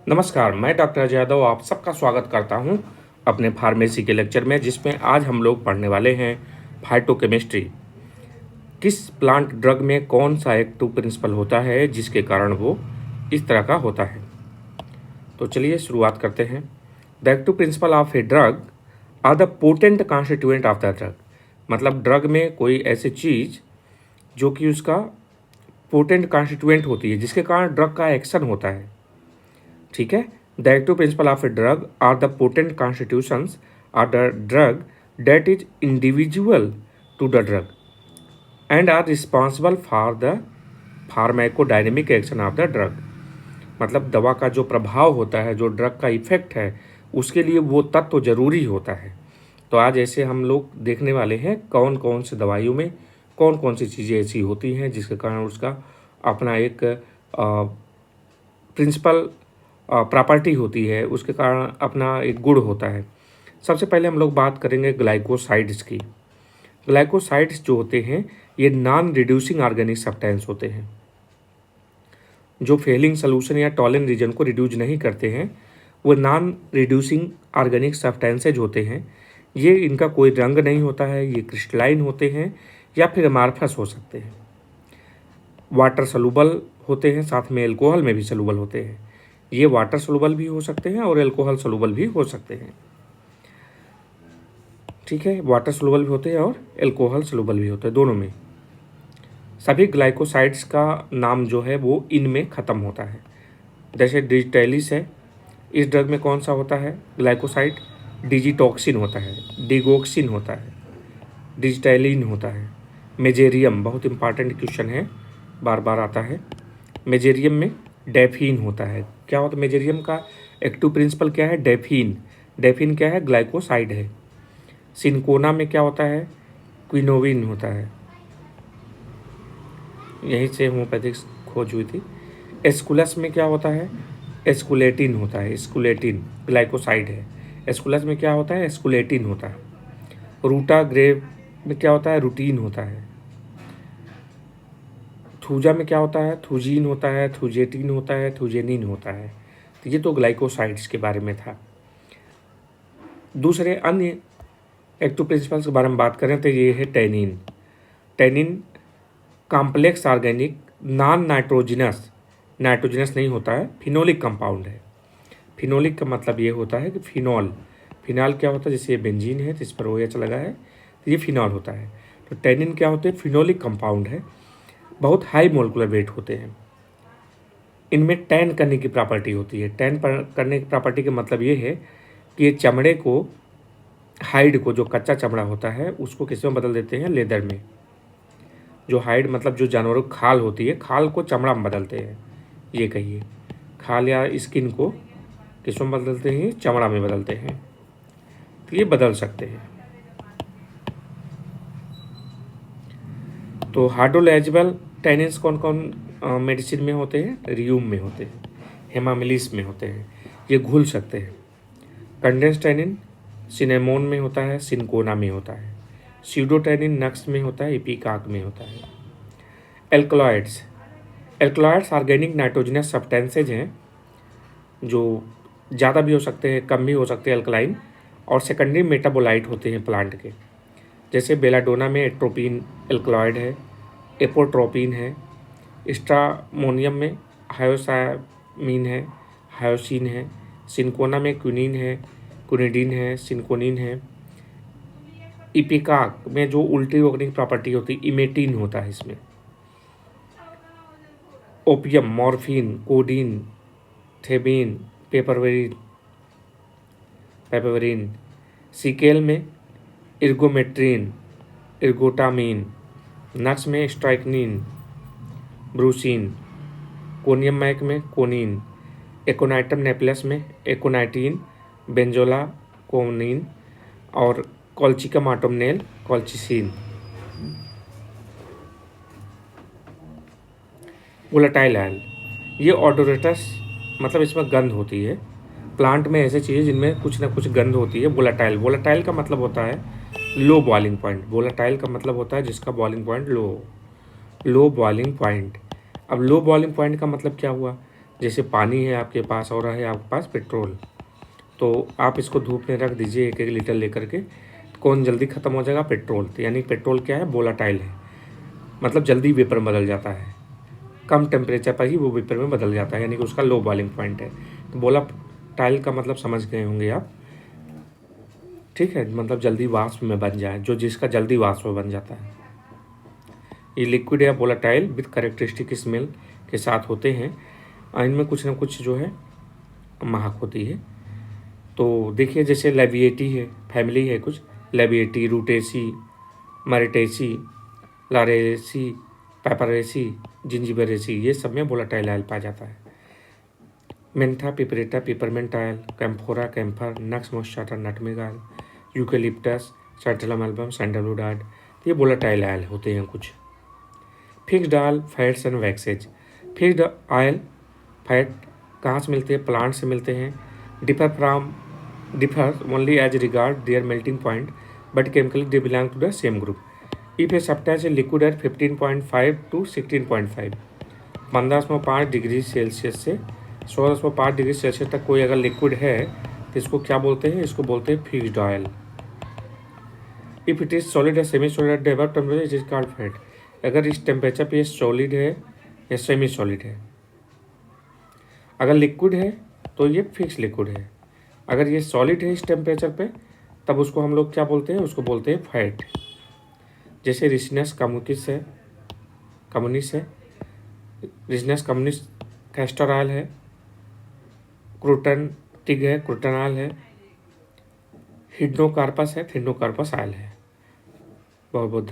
नमस्कार, मैं डॉक्टर अजय यादव आप सबका स्वागत करता हूं अपने फार्मेसी के लेक्चर में, जिसमें आज हम लोग पढ़ने वाले हैं फाइटोकेमिस्ट्री। किस प्लांट ड्रग में कौन सा एक्टिव प्रिंसिपल होता है जिसके कारण वो इस तरह का होता है। तो चलिए शुरुआत करते हैं। The active principle of a drug are the potent constituent of the drug. मतलब ड्रग में कोई ऐसी चीज़ जो कि उसका पोटेंट कॉन्स्टिट्यूएंट होती है, जिसके कारण ड्रग का एक्शन होता है। ठीक है। The active principle of a drug are the potent constituents are the drug that is individual to the drug and are responsible for the pharmacodynamic action of the drug. मतलब दवा का जो प्रभाव होता है, जो ड्रग का इफेक्ट है, उसके लिए वो तत्व जरूरी होता है। तो आज ऐसे हम लोग देखने वाले हैं कौन कौन से दवाइयों में कौन कौन सी चीज़ें ऐसी होती हैं जिसके कारण उसका अपना एक प्रिंसिपल प्रॉपर्टी होती है, उसके कारण अपना एक गुण होता है। सबसे पहले हम लोग बात करेंगे ग्लाइकोसाइड्स की। ग्लाइकोसाइड्स जो होते हैं ये नॉन रिड्यूसिंग ऑर्गेनिक सब्सटेंस होते हैं, जो फेलिंग सोल्यूशन या टॉलिन रीजन को रिड्यूस नहीं करते हैं। वो नॉन रिड्यूसिंग ऑर्गेनिक सब्सटेंसेज होते हैं। ये इनका कोई रंग नहीं होता है, ये क्रिस्टलाइन होते हैं या फिर अमार्फस हो सकते हैं। वाटर सोलूबल होते हैं, साथ में एल्कोहल में भी सोलूबल होते हैं। ये वाटर सोलूबल भी हो सकते हैं और एल्कोहल सोलूबल भी हो सकते हैं। ठीक है, वाटर सोलूबल भी होते हैं और एल्कोहल सोलूबल भी होते हैं, दोनों में। सभी ग्लाइकोसाइड्स का नाम जो है वो इनमें ख़त्म होता है। जैसे डिजिटैलिस है, इस ड्रग में कौन सा होता है ग्लाइकोसाइड? डिजिटॉक्सिन होता है, डिगोक्सिन होता है, डिजिटैलिन होता है। मेजेरियम, बहुत इंपॉर्टेंट क्वेश्चन है, बार बार आता है। मेजेरियम में डेफिन होता है। क्या होता है मेजेरियम का एक्टिव प्रिंसिपल? क्या है? डेफिन। डेफिन क्या है? ग्लाइकोसाइड है। सिनकोना में क्या होता है? क्विनोविन होता है, यहीं से होम्योपैथिक खोज हुई थी। एस्कुलस में क्या होता है? एस्कुलेटिन होता है। एस्कुलेटिन ग्लाइकोसाइड है। एस्कुलस में क्या होता है? एस्कुलेटिन होता है। रूटा ग्रेव में क्या होता है? रूटीन होता है। थूजा में क्या होता है? थूजीन होता है, थूजेटिन होता है, थूजेनिन होता है। तो ये तो ग्लाइकोसाइड्स के बारे में था। दूसरे अन्य एक्टिव प्रिंसिपल्स के बारे में बात करें तो ये है tannin. Tannin complex organic non nitrogenous, nitrogenous नहीं होता है, फिनोलिक कंपाउंड है। फिनोलिक का मतलब ये होता है कि फिनॉल। फिनॉल क्या होता है? जैसे ये बेंजीन है तो इस पर OH लगा है तो ये फिनॉल होता है। तो टैनिन क्या होते हैं? फिनोलिक कंपाउंड है, बहुत हाई मोलिकुलर वेट होते हैं। इनमें टैन करने की प्रॉपर्टी होती है। टैन करने की प्रॉपर्टी का मतलब ये है कि ये चमड़े को, हाइड को, जो कच्चा चमड़ा होता है उसको किस में बदल देते हैं? लेदर में। जो हाइड मतलब जो जानवरों की खाल होती है, खाल को चमड़ा में बदलते हैं। ये कहिए खाल या स्किन को किस में बदलते हैं? चमड़ा में बदलते हैं। तो ये बदल सकते हैं। तो हाइड्रोलाइजेबल टैनिन्स कौन कौन मेडिसिन में होते हैं? रियूम में होते हैं, हेमामिलिस में होते हैं, ये घुल सकते हैं। कंडेंस टैनिन सिनेमोन में होता है, सिनकोना में होता है। स्यूडोटैनिन नक्स में होता है, इपिकाक में होता है। Alkaloids, alkaloids organic nitrogenous substances हैं, जो ज़्यादा भी हो सकते हैं, कम भी हो सकते हैं अल्कलाइन, और सेकेंडरी मेटाबोलाइट होते हैं प्लांट के। जैसे बेलाडोना में एट्रोपिन एल्कलॉइड है, एपोट्रोपिन है। स्ट्रामोनियम में हायोसामीन है, हायोसिन है। सिनकोना में क्विनिन है, क्विनिडीन है, सिनकोनिन है। इपिकाक में जो उल्टी रोकने की प्रॉपर्टी होती है, इमेटिन होता है इसमें। Opium, morphine, codeine, thebaine, papaverine. Secale में इर्गोमेट्रिन, इर्गोटामिन। नट्स में स्ट्राइकनिन, ब्रूसिन। कोनियम मैक में कोनिन। एकोनाइटम नेपलस में एकोनाइटिन, बेंजोला कोनिन। और colchicum autumnale, colchicine. Volatile oil, ये ऑडोरेटस मतलब इसमें गंध होती है। प्लांट में ऐसे चीज़ें जिनमें कुछ ना कुछ गंध होती है। वोलेटाइल, वोलेटाइल का मतलब होता है लो बॉइलिंग पॉइंट। वोलेटाइल का मतलब होता है जिसका बॉइलिंग पॉइंट लो, लो बॉइलिंग पॉइंट। अब लो बॉइलिंग पॉइंट का मतलब क्या हुआ? जैसे पानी है आपके पास और है आपके पास पेट्रोल, तो आप इसको धूप में रख दीजिए 1-1 लीटर लेकर के, कौन जल्दी ख़त्म हो जाएगा? पेट्रोल। तो यानी पेट्रोल क्या है? वोलाटाइल है, मतलब जल्दी वेपर में बदल जाता है, कम टेम्परेचर पर ही वो वेपर में बदल जाता है, यानी कि उसका लो बॉइलिंग पॉइंट है। तो वोलाटाइल का मतलब समझ गए होंगे आप, ठीक है, मतलब जल्दी वाष्प में बन जाए, जो जिसका जल्दी वाष्प में बन जाता है। ये लिक्विड या वोलाटाइल विथ कैरेक्टरिस्टिक स्मेल के साथ होते हैं, और इनमें कुछ ना कुछ जो है महक होती है। तो देखिए जैसे लेविएटी है, फैमिली है कुछ, लेविएटी, रूटेसी, मरिटेसी, लारेसी, पेपरेसी, जिंजिबरेसी, ये सब में वोलाटाइल ऑयल पाया जाता है। Mentha, piperita, peppermint oil, camphora, camphor, nux moschata, nutmeg oil, eucalyptus, santalum album, sandalwood oil, ये वोलाटाइल ऑयल होते हैं कुछ। Fixed oil, fats and waxes. Fixed oil fat कहाँ से मिलते हैं? प्लांट से मिलते हैं। Differ only as regard their melting point, but chemically they belong to the same group. If a substance is liquid at 15.5 to 16.5, 15.5 degree Celsius से 16.5 degree Celsius तक कोई अगर लिक्विड है तो इसको क्या बोलते हैं? इसको बोलते हैं fixed oil. If it is solid या semi solid at above temperature it is called fat. अगर इस टेम्परेचर पे ये सॉलिड है या सेमी सॉलिड है, अगर लिक्विड है तो ये फिक्स लिक्विड है, अगर ये सॉलिड है इस टेम्परेचर पे तब उसको हम लोग क्या बोलते हैं? उसको बोलते हैं फैट। जैसे रिसनस कम्युनिस है, रिसनस कम्युनिस कैस्टर ऑयल है, क्रूटन टिग है, क्रूटन ऑयल है, हिडनोकार्पस है, थिडनोकार्पस ऑयल है। बहुत बहुत